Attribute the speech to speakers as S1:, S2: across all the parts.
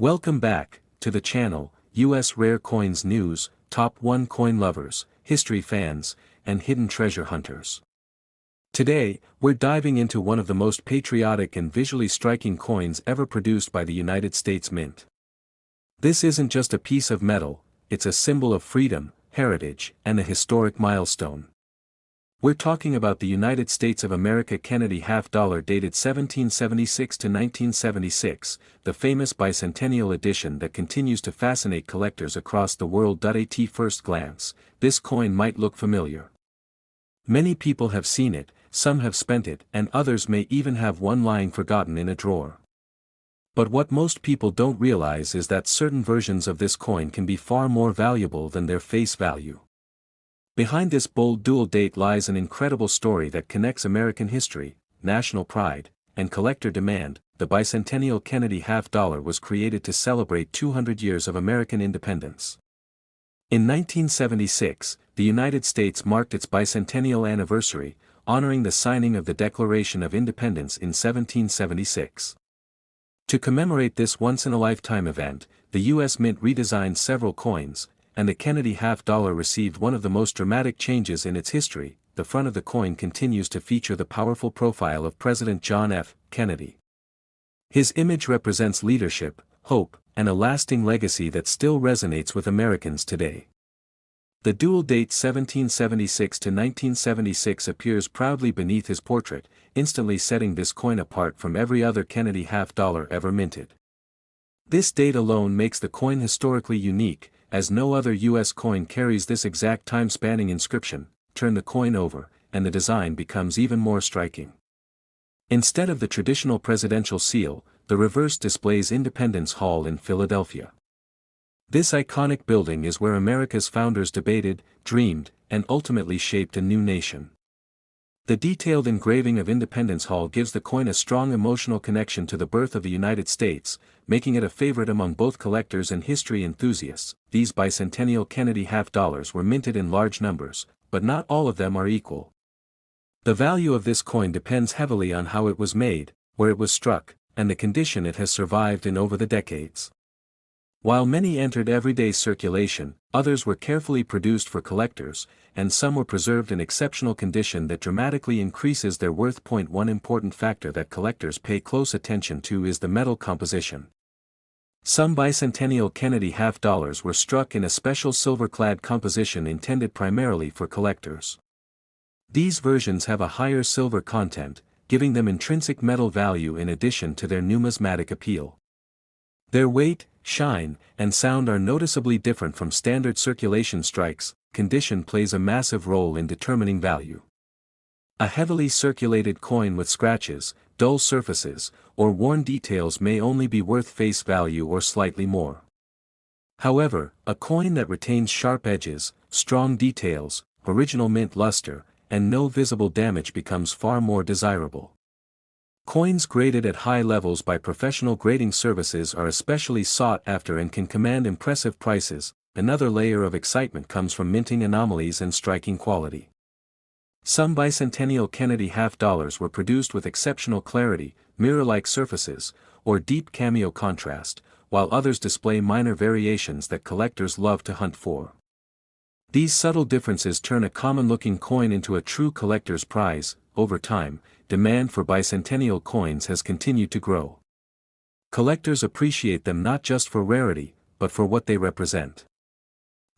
S1: Welcome back to the channel, US Rare Coins News, Top 1 Coin Lovers, History Fans, and Hidden Treasure Hunters. Today, we're diving into one of the most patriotic and visually striking coins ever produced by the United States Mint. This isn't just a piece of metal, it's a symbol of freedom, heritage, and a historic milestone. We're talking about the United States of America Kennedy $half dated 1776 to 1976, the famous bicentennial edition that continues to fascinate collectors across the world. At first glance, this coin might look familiar. Many people have seen it, some have spent it, and others may even have one lying forgotten in a drawer. But what most people don't realize is that certain versions of this coin can be far more valuable than their face value. Behind this bold dual date lies an incredible story that connects American history, national pride, and collector demand. The Bicentennial Kennedy $half was created to celebrate 200 years of American independence. In 1976, the United States marked its bicentennial anniversary, honoring the signing of the Declaration of Independence in 1776. To commemorate this once-in-a-lifetime event, the U.S. Mint redesigned several coins, and the Kennedy $half received one of the most dramatic changes in its history. The front of the coin continues to feature the powerful profile of President John F. Kennedy. His image represents leadership, hope, and a lasting legacy that still resonates with Americans today. The dual date 1776 to 1976 appears proudly beneath his portrait, instantly setting this coin apart from every other Kennedy $half ever minted. This date alone makes the coin historically unique, as no other U.S. coin carries this exact time-spanning inscription. Turn the coin over, and the design becomes even more striking. Instead of the traditional presidential seal, the reverse displays Independence Hall in Philadelphia. This iconic building is where America's founders debated, dreamed, and ultimately shaped a new nation. The detailed engraving of Independence Hall gives the coin a strong emotional connection to the birth of the United States, making it a favorite among both collectors and history enthusiasts. These bicentennial Kennedy $half were minted in large numbers, but not all of them are equal. The value of this coin depends heavily on how it was made, where it was struck, and the condition it has survived in over the decades. While many entered everyday circulation, others were carefully produced for collectors, and some were preserved in exceptional condition that dramatically increases their worth. One important factor that collectors pay close attention to is the metal composition. Some bicentennial Kennedy $half were struck in a special silver-clad composition intended primarily for collectors. These versions have a higher silver content, giving them intrinsic metal value in addition to their numismatic appeal. Their weight, shine, and sound are noticeably different from standard circulation strikes. Condition plays a massive role in determining value. A heavily circulated coin with scratches, dull surfaces, or worn details may only be worth face value or slightly more. However, a coin that retains sharp edges, strong details, original mint luster, and no visible damage becomes far more desirable. Coins graded at high levels by professional grading services are especially sought after and can command impressive prices. Another layer of excitement comes from minting anomalies and striking quality. Some bicentennial Kennedy $half were produced with exceptional clarity, mirror-like surfaces, or deep cameo contrast, while others display minor variations that collectors love to hunt for. These subtle differences turn a common-looking coin into a true collector's prize. Over time, demand for bicentennial coins has continued to grow. Collectors appreciate them not just for rarity, but for what they represent.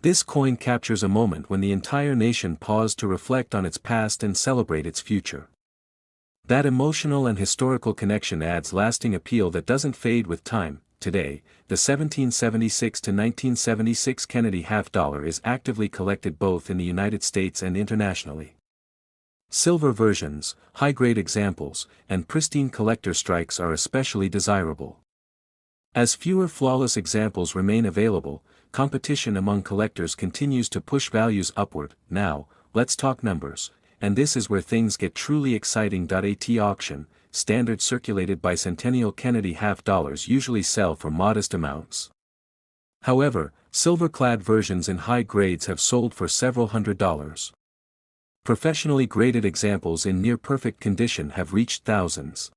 S1: This coin captures a moment when the entire nation paused to reflect on its past and celebrate its future. That emotional and historical connection adds lasting appeal that doesn't fade with time. Today, the 1776 to 1976 Kennedy $half is actively collected both in the United States and internationally. Silver versions, high-grade examples, and pristine collector strikes are especially desirable. As fewer flawless examples remain available, competition among collectors continues to push values upward. Now, let's talk numbers, and this is where things get truly exciting. At auction, standard circulated bicentennial Kennedy $half usually sell for modest amounts. However, silver-clad versions in high grades have sold for several $100s. Professionally graded examples in near-perfect condition have reached thousands.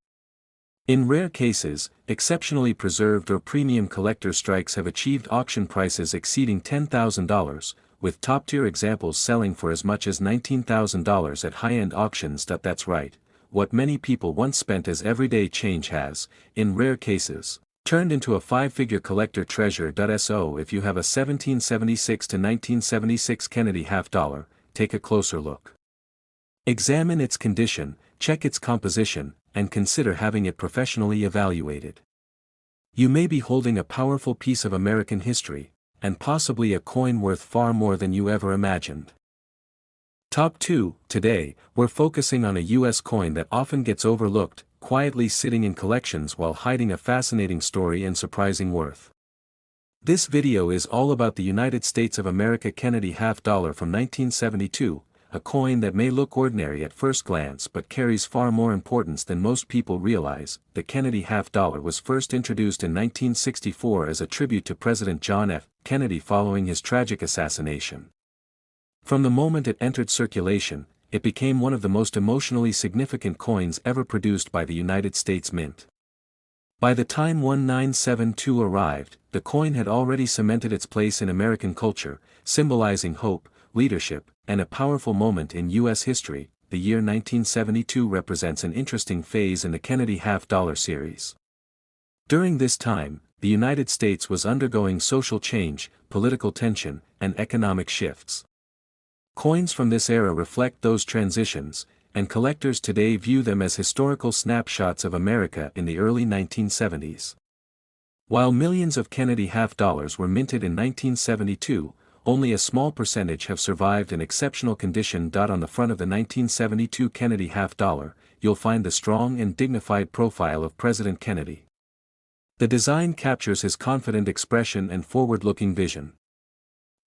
S1: In rare cases, exceptionally preserved or premium collector strikes have achieved auction prices exceeding $10,000, with top-tier examples selling for as much as $19,000 at high-end auctions. That's right, what many people once spent as everyday change has, in rare cases, turned into a five-figure collector treasure. So if you have a 1776 to 1976 Kennedy half-dollar, take a closer look. Examine its condition, check its composition, and consider having it professionally evaluated. You may be holding a powerful piece of American history, and possibly a coin worth far more than you ever imagined. Top 2. Today, we're focusing on a US coin that often gets overlooked, quietly sitting in collections while hiding a fascinating story and surprising worth. This video is all about the United States of America Kennedy half-dollar from 1972, a coin that may look ordinary at first glance but carries far more importance than most people realize. The Kennedy half-dollar was first introduced in 1964 as a tribute to President John F. Kennedy following his tragic assassination. From the moment it entered circulation, it became one of the most emotionally significant coins ever produced by the United States Mint. By the time 1972 arrived, the coin had already cemented its place in American culture, symbolizing hope, leadership, and a powerful moment in U.S. history. The year 1972 represents an interesting phase in the Kennedy half-dollar series. During this time, the United States was undergoing social change, political tension, and economic shifts. Coins from this era reflect those transitions, and collectors today view them as historical snapshots of America in the early 1970s. While millions of Kennedy half-dollars were minted in 1972, only a small percentage have survived in exceptional condition. On the front of the 1972 Kennedy half-dollar, you'll find the strong and dignified profile of President Kennedy. The design captures his confident expression and forward-looking vision.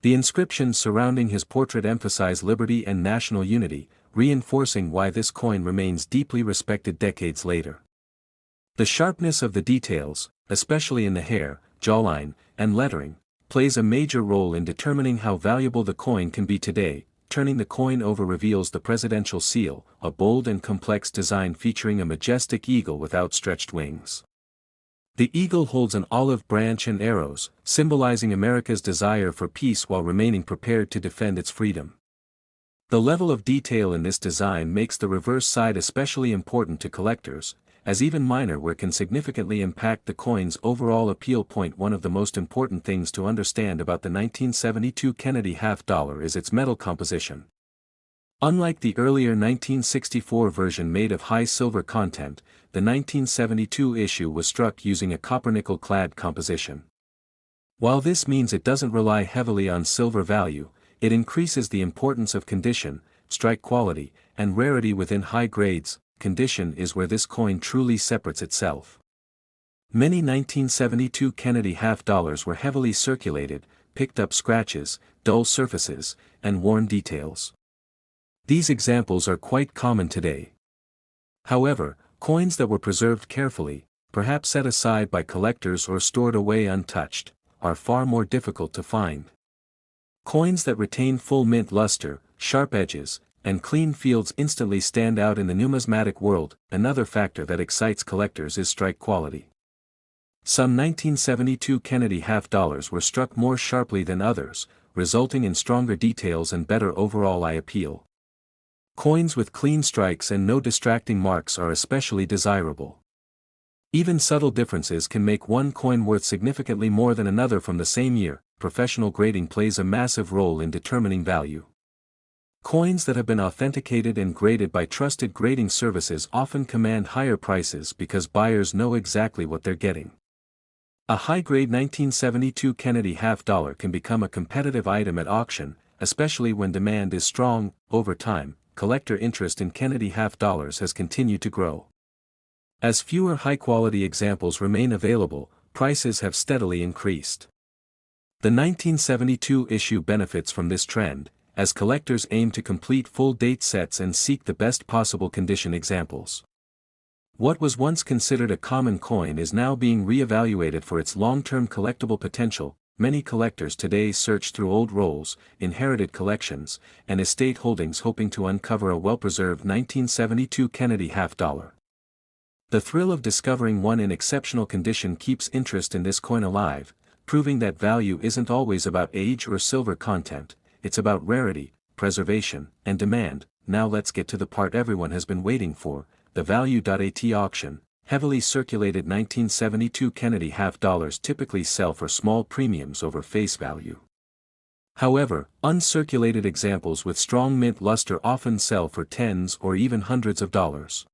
S1: The inscriptions surrounding his portrait emphasize liberty and national unity, reinforcing why this coin remains deeply respected decades later. The sharpness of the details, especially in the hair, jawline, and lettering, plays a major role in determining how valuable the coin can be today. Turning the coin over reveals the presidential seal, a bold and complex design featuring a majestic eagle with outstretched wings. The eagle holds an olive branch and arrows, symbolizing America's desire for peace while remaining prepared to defend its freedom. The level of detail in this design makes the reverse side especially important to collectors, as even minor wear can significantly impact the coin's overall appeal. One of the most important things to understand about the 1972 Kennedy half-dollar is its metal composition. Unlike the earlier 1964 version made of high silver content, the 1972 issue was struck using a copper-nickel-clad composition. While this means it doesn't rely heavily on silver value, it increases the importance of condition, strike quality, and rarity within high grades. Condition is where this coin truly separates itself. Many 1972 Kennedy half-dollars were heavily circulated, picked up scratches, dull surfaces, and worn details. These examples are quite common today. However, coins that were preserved carefully, perhaps set aside by collectors or stored away untouched, are far more difficult to find. Coins that retain full mint luster, sharp edges, and clean fields instantly stand out in the numismatic world. Another factor that excites collectors is strike quality. Some 1972 Kennedy half-dollars were struck more sharply than others, resulting in stronger details and better overall eye appeal. Coins with clean strikes and no distracting marks are especially desirable. Even subtle differences can make one coin worth significantly more than another from the same year. Professional grading plays a massive role in determining value. Coins that have been authenticated and graded by trusted grading services often command higher prices because buyers know exactly what they're getting. A high-grade 1972 Kennedy half-dollar can become a competitive item at auction, especially when demand is strong. Over time, collector interest in Kennedy half-dollars has continued to grow. As fewer high-quality examples remain available, prices have steadily increased. The 1972 issue benefits from this trend, as collectors aim to complete full-date sets and seek the best possible condition examples. What was once considered a common coin is now being re-evaluated for its long-term collectible potential. Many collectors today search through old rolls, inherited collections, and estate holdings hoping to uncover a well-preserved 1972 Kennedy half-dollar. The thrill of discovering one in exceptional condition keeps interest in this coin alive, proving that value isn't always about age or silver content, it's about rarity, preservation, and demand. Now let's get to the part everyone has been waiting for, the value.at auction. Heavily circulated 1972 Kennedy half dollars typically sell for small premiums over face value. However, uncirculated examples with strong mint luster often sell for tens or even hundreds of dollars.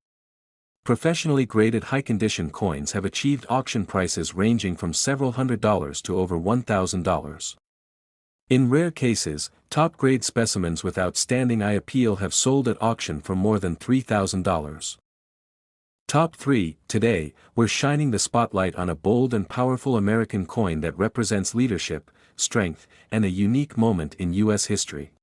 S1: Professionally graded high-condition coins have achieved auction prices ranging from several $100s to over $1,000. In rare cases, top-grade specimens with outstanding eye appeal have sold at auction for more than $3,000. Top 3. Today, we're shining the spotlight on a bold and powerful American coin that represents leadership, strength, and a unique moment in U.S. history.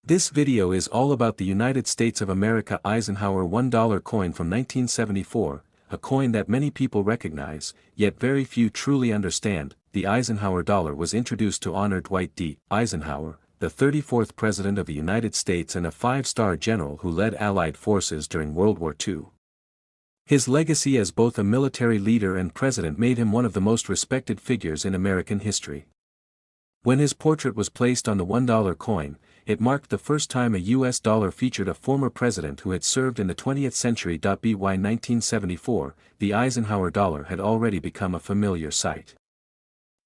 S1: This video is all about the United States of America Eisenhower $1 coin from 1974, a coin that many people recognize, yet very few truly understand. The Eisenhower dollar was introduced to honor Dwight D. Eisenhower, the 34th President of the United States and a five-star general who led Allied forces during World War II. His legacy as both a military leader and president made him one of the most respected figures in American history. When his portrait was placed on the $1 coin, it marked the first time a U.S. dollar featured a former president who had served in the 20th century. By 1974, the Eisenhower dollar had already become a familiar sight.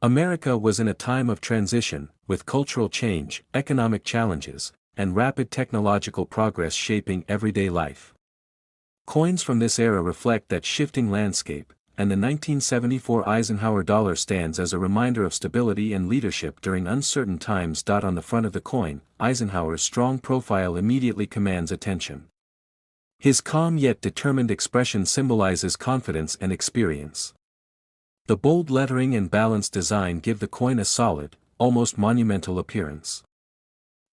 S1: America was in a time of transition, with cultural change, economic challenges, and rapid technological progress shaping everyday life. Coins from this era reflect that shifting landscape, and the 1974 Eisenhower dollar stands as a reminder of stability and leadership during uncertain times. On the front of the coin, Eisenhower's strong profile immediately commands attention. His calm yet determined expression symbolizes confidence and experience. The bold lettering and balanced design give the coin a solid, almost monumental appearance.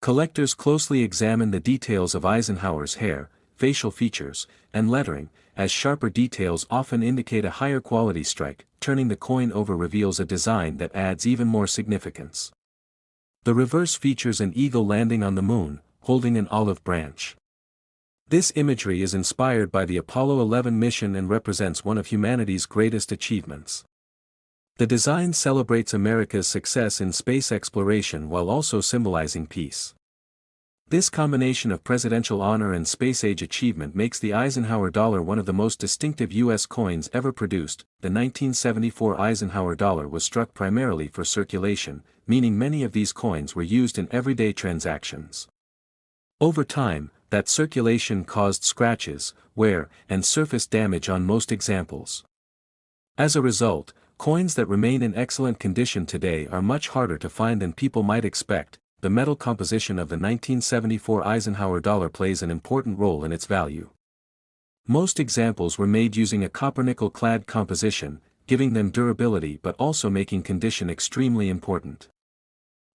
S1: Collectors closely examine the details of Eisenhower's hair, facial features, and lettering, as sharper details often indicate a higher quality strike. Turning the coin over reveals a design that adds even more significance. The reverse features an eagle landing on the moon, holding an olive branch. This imagery is inspired by the Apollo 11 mission and represents one of humanity's greatest achievements. The design celebrates America's success in space exploration while also symbolizing peace. This combination of presidential honor and space-age achievement makes the Eisenhower dollar one of the most distinctive U.S. coins ever produced. The 1974 Eisenhower dollar was struck primarily for circulation, meaning many of these coins were used in everyday transactions. Over time, that circulation caused scratches, wear, and surface damage on most examples. As a result, coins that remain in excellent condition today are much harder to find than people might expect. The metal composition of the 1974 Eisenhower dollar plays an important role in its value. Most examples were made using a copper-nickel clad composition, giving them durability but also making condition extremely important.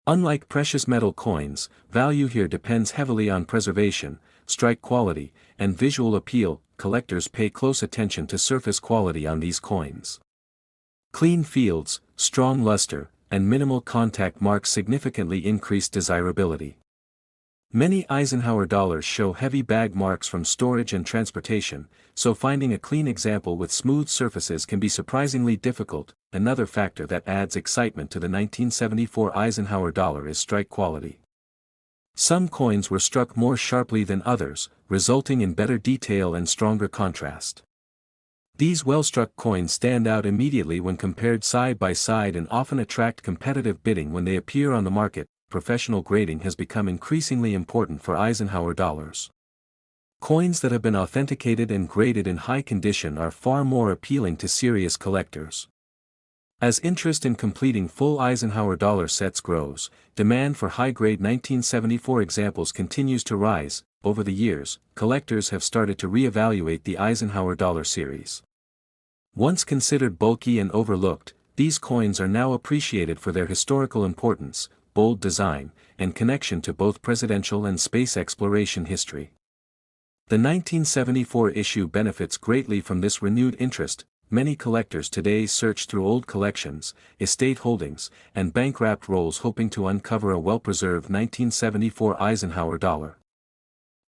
S1: Unlike precious metal coins, value here depends heavily on preservation, strike quality, and visual appeal. Collectors pay close attention to surface quality on these coins. Clean fields, strong luster, and minimal contact marks significantly increase desirability. Many Eisenhower dollars show heavy bag marks from storage and transportation, so finding a clean example with smooth surfaces can be surprisingly difficult. Another factor that adds excitement to the 1974 Eisenhower dollar is strike quality. Some coins were struck more sharply than others, resulting in better detail and stronger contrast. These well-struck coins stand out immediately when compared side by side and often attract competitive bidding when they appear on the market. Professional grading has become increasingly important for Eisenhower dollars. Coins that have been authenticated and graded in high condition are far more appealing to serious collectors. As interest in completing full Eisenhower dollar sets grows, demand for high-grade 1974 examples continues to rise. Over the years, collectors have started to re-evaluate the Eisenhower dollar series. Once considered bulky and overlooked, these coins are now appreciated for their historical importance, bold design, and connection to both presidential and space exploration history. The 1974 issue benefits greatly from this renewed interest. Many collectors today search through old collections, estate holdings, and bank-wrapped rolls hoping to uncover a well-preserved 1974 Eisenhower dollar.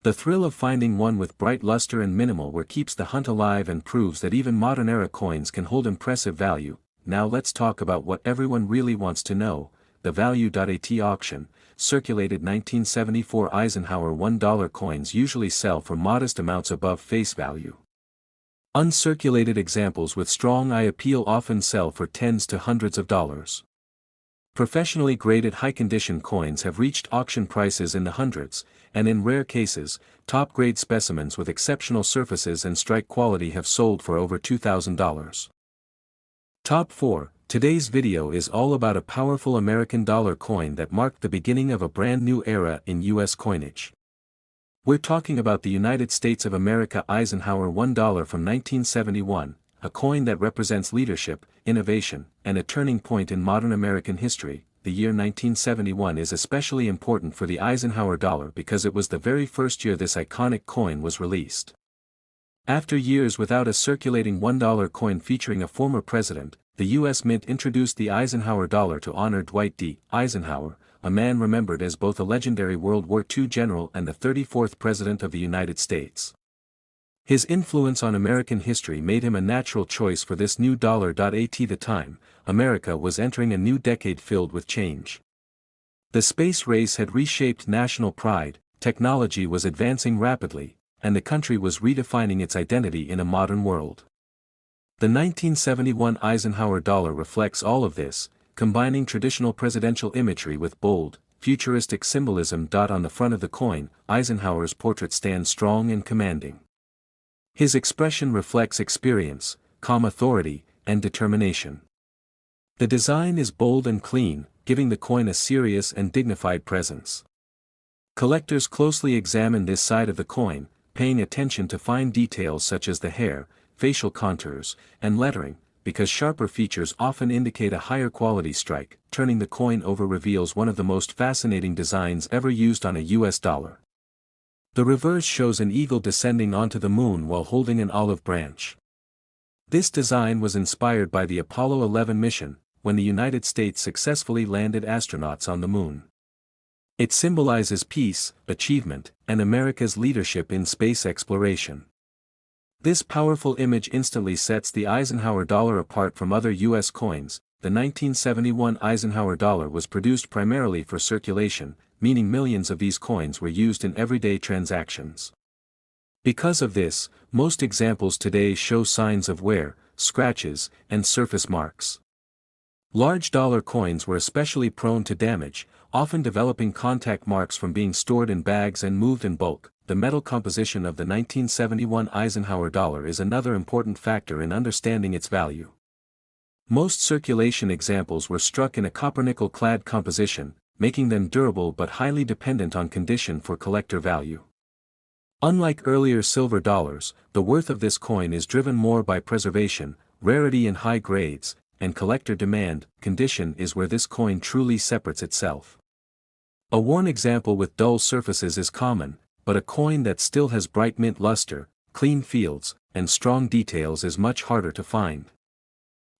S1: The thrill of finding one with bright luster and minimal wear keeps the hunt alive and proves that even modern-era coins can hold impressive value. Now let's talk about what everyone really wants to know, the value.at auction. Circulated 1974 Eisenhower $1 coins usually sell for modest amounts above face value. Uncirculated examples with strong eye appeal often sell for tens to hundreds of dollars. Professionally graded high-condition coins have reached auction prices in the hundreds, and in rare cases, top-grade specimens with exceptional surfaces and strike quality have sold for over $2,000. Top 4. Today's video is all about a powerful American dollar coin that marked the beginning of a brand new era in U.S. coinage. We're talking about the United States of America Eisenhower $1 from 1971, a coin that represents leadership, innovation, and a turning point in modern American history. The year 1971 is especially important for the Eisenhower dollar because it was the very first year this iconic coin was released. After years without a circulating $1 coin featuring a former president, the U.S. Mint introduced the Eisenhower dollar to honor Dwight D. Eisenhower, a man remembered as both a legendary World War II general and the 34th President of the United States. His influence on American history made him a natural choice for this new dollar. At the time, America was entering a new decade filled with change. The space race had reshaped national pride, technology was advancing rapidly, and the country was redefining its identity in a modern world. The 1971 Eisenhower dollar reflects all of this, combining traditional presidential imagery with bold, futuristic symbolism. On the front of the coin, Eisenhower's portrait stands strong and commanding. His expression reflects experience, calm authority, and determination. The design is bold and clean, giving the coin a serious and dignified presence. Collectors closely examine this side of the coin, paying attention to fine details such as the hair, facial contours, and lettering, because sharper features often indicate a higher quality strike. Turning the coin over reveals one of the most fascinating designs ever used on a U.S. dollar. The reverse shows an eagle descending onto the moon while holding an olive branch. This design was inspired by the Apollo 11 mission, when the United States successfully landed astronauts on the moon. It symbolizes peace, achievement, and America's leadership in space exploration. This powerful image instantly sets the Eisenhower dollar apart from other U.S. coins. The 1971 Eisenhower dollar was produced primarily for circulation, meaning millions of these coins were used in everyday transactions. Because of this, most examples today show signs of wear, scratches, and surface marks. Large dollar coins were especially prone to damage, often developing contact marks from being stored in bags and moved in bulk. The metal composition of the 1971 Eisenhower dollar is another important factor in understanding its value. Most circulation examples were struck in a copper-nickel-clad composition, making them durable but highly dependent on condition for collector value. Unlike earlier silver dollars, the worth of this coin is driven more by preservation, rarity in high grades, and collector demand. Condition is where this coin truly separates itself. A worn example with dull surfaces is common, but a coin that still has bright mint luster, clean fields, and strong details is much harder to find.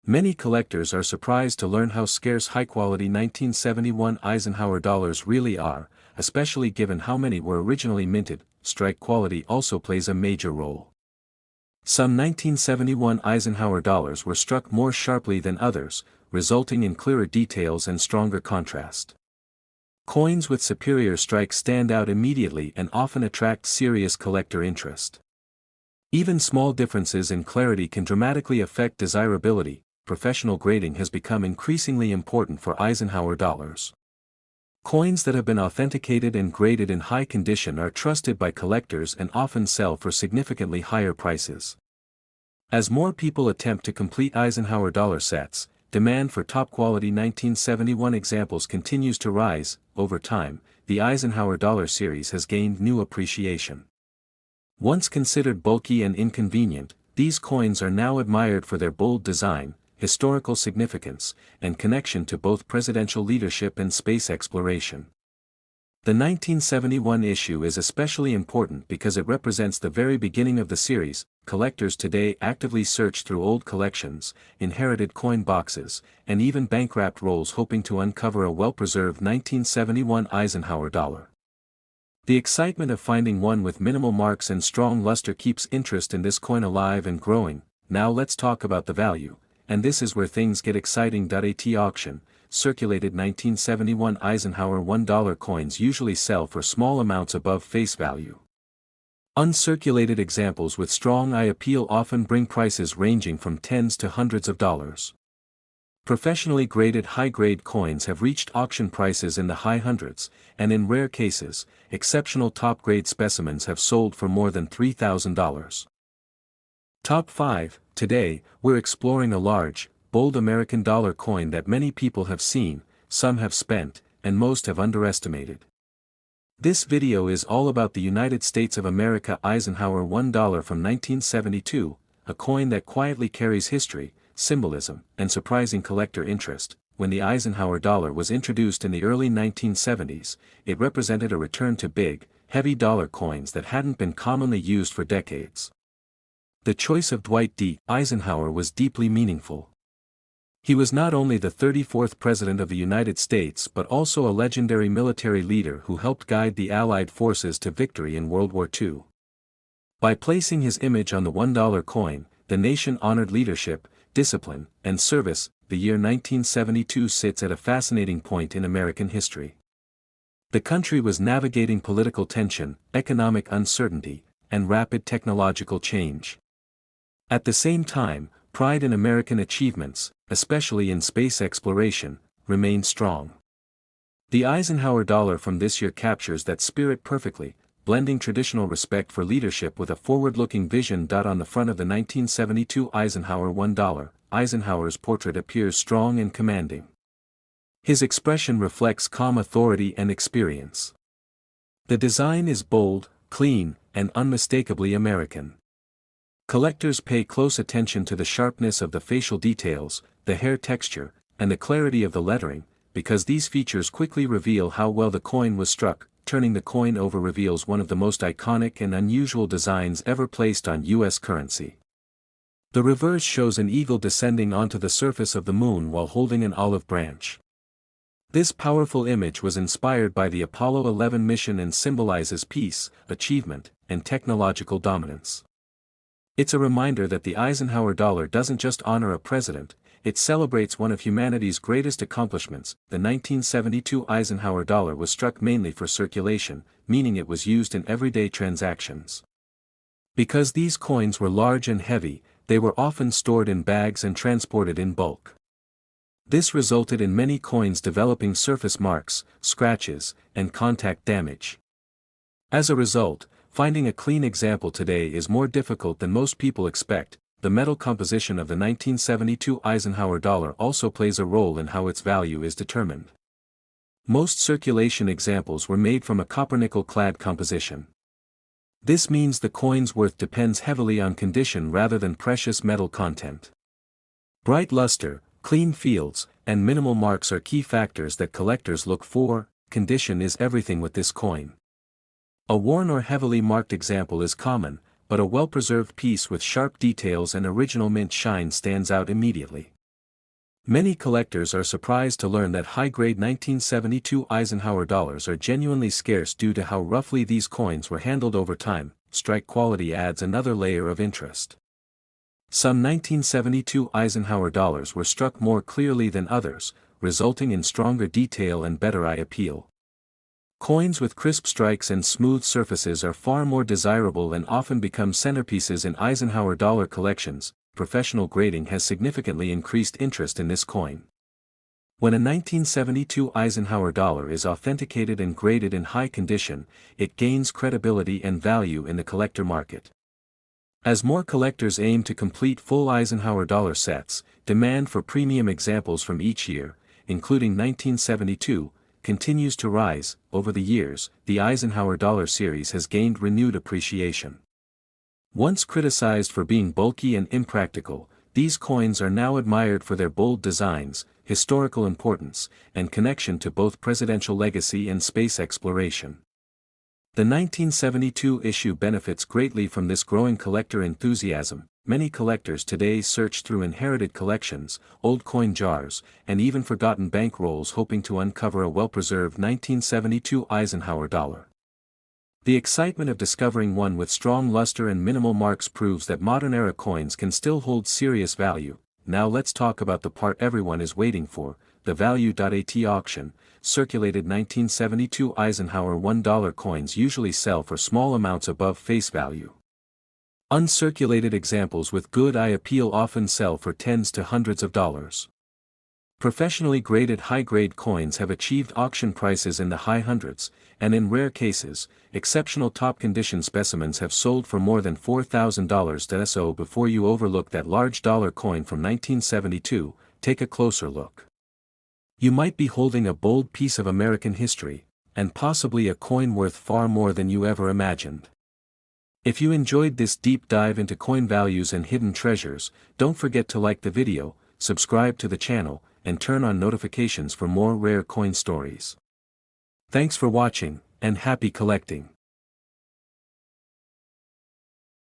S1: Many collectors are surprised to learn how scarce high-quality 1971 Eisenhower dollars really are, especially given how many were originally minted. Strike quality also plays a major role. Some 1971 Eisenhower dollars were struck more sharply than others, resulting in clearer details and stronger contrast. Coins with superior strikes stand out immediately and often attract serious collector interest. Even small differences in clarity can dramatically affect desirability. Professional grading has become increasingly important for Eisenhower dollars. Coins that have been authenticated and graded in high condition are trusted by collectors and often sell for significantly higher prices. As more people attempt to complete Eisenhower dollar sets, demand for top-quality 1971 examples continues to rise. Over time, the Eisenhower dollar series has gained new appreciation. Once considered bulky and inconvenient, these coins are now admired for their bold design, historical significance, and connection to both presidential leadership and space exploration. The 1971 issue is especially important because it represents the very beginning of the series. Collectors today actively search through old collections, inherited coin boxes, and even bank-wrapped rolls hoping to uncover a well-preserved 1971 Eisenhower dollar. The excitement of finding one with minimal marks and strong luster keeps interest in this coin alive and growing. Now let's talk about the value, and this is where things get exciting. At auction, circulated 1971 Eisenhower $1 coins usually sell for small amounts above face value. Uncirculated examples with strong eye appeal often bring prices ranging from tens to hundreds of dollars. Professionally graded high-grade coins have reached auction prices in the high hundreds, and in rare cases, exceptional top-grade specimens have sold for more than $3,000. Top 5. Today, we're exploring a large, bold American dollar coin that many people have seen, some have spent, and most have underestimated. This video is all about the United States of America Eisenhower $1 from 1972, a coin that quietly carries history, symbolism, and surprising collector interest. When the Eisenhower dollar was introduced in the early 1970s, it represented a return to big, heavy dollar coins that hadn't been commonly used for decades. The choice of Dwight D. Eisenhower was deeply meaningful. He was not only the 34th President of the United States but also a legendary military leader who helped guide the Allied forces to victory in World War II. By placing his image on the $1 coin, the nation honored leadership, discipline, and service. The year 1972 sits at a fascinating point in American history. The country was navigating political tension, economic uncertainty, and rapid technological change. At the same time, pride in American achievements, especially in space exploration, remained strong. The Eisenhower dollar from this year captures that spirit perfectly, blending traditional respect for leadership with a forward-looking vision. On the front of the 1972 Eisenhower $1, Eisenhower's portrait appears strong and commanding. His expression reflects calm authority and experience. The design is bold, clean, and unmistakably American. Collectors pay close attention to the sharpness of the facial details, the hair texture, and the clarity of the lettering, because these features quickly reveal how well the coin was struck. Turning the coin over reveals one of the most iconic and unusual designs ever placed on U.S. currency. The reverse shows an eagle descending onto the surface of the moon while holding an olive branch. This powerful image was inspired by the Apollo 11 mission and symbolizes peace, achievement, and technological dominance. It's a reminder that the Eisenhower dollar doesn't just honor a president, it celebrates one of humanity's greatest accomplishments. The 1972 Eisenhower dollar was struck mainly for circulation, meaning it was used in everyday transactions. Because these coins were large and heavy, they were often stored in bags and transported in bulk. This resulted in many coins developing surface marks, scratches, and contact damage. As a result, finding a clean example today is more difficult than most people expect. The metal composition of the 1972 Eisenhower dollar also plays a role in how its value is determined. Most circulation examples were made from a copper-nickel-clad composition. This means the coin's worth depends heavily on condition rather than precious metal content. Bright luster, clean fields, and minimal marks are key factors that collectors look for. Condition is everything with this coin. A worn or heavily marked example is common, but a well-preserved piece with sharp details and original mint shine stands out immediately. Many collectors are surprised to learn that high-grade 1972 Eisenhower dollars are genuinely scarce due to how roughly these coins were handled over time. Strike quality adds another layer of interest. Some 1972 Eisenhower dollars were struck more clearly than others, resulting in stronger detail and better eye appeal. Coins with crisp strikes and smooth surfaces are far more desirable and often become centerpieces in Eisenhower dollar collections. Professional grading has significantly increased interest in this coin. When a 1972 Eisenhower dollar is authenticated and graded in high condition, it gains credibility and value in the collector market. As more collectors aim to complete full Eisenhower dollar sets, demand for premium examples from each year, including 1972, continues to rise. Over the years, the Eisenhower dollar series has gained renewed appreciation. Once criticized for being bulky and impractical, these coins are now admired for their bold designs, historical importance, and connection to both presidential legacy and space exploration. The 1972 issue benefits greatly from this growing collector enthusiasm. Many collectors today search through inherited collections, old coin jars, and even forgotten bank rolls hoping to uncover a well-preserved 1972 Eisenhower dollar. The excitement of discovering one with strong luster and minimal marks proves that modern-era coins can still hold serious value. Now let's talk about the part everyone is waiting for, the value.at auction. Circulated 1972 Eisenhower $1 coins usually sell for small amounts above face value. Uncirculated examples with good eye appeal often sell for tens to hundreds of dollars. Professionally graded high-grade coins have achieved auction prices in the high hundreds, and in rare cases, exceptional top-condition specimens have sold for more than $4,000. So before you overlook that large dollar coin from 1972, take a closer look. You might be holding a bold piece of American history, and possibly a coin worth far more than you ever imagined. If you enjoyed this deep dive into coin values and hidden treasures, don't forget to like the video, subscribe to the channel, and turn on notifications for more rare coin stories. Thanks for watching, and happy collecting.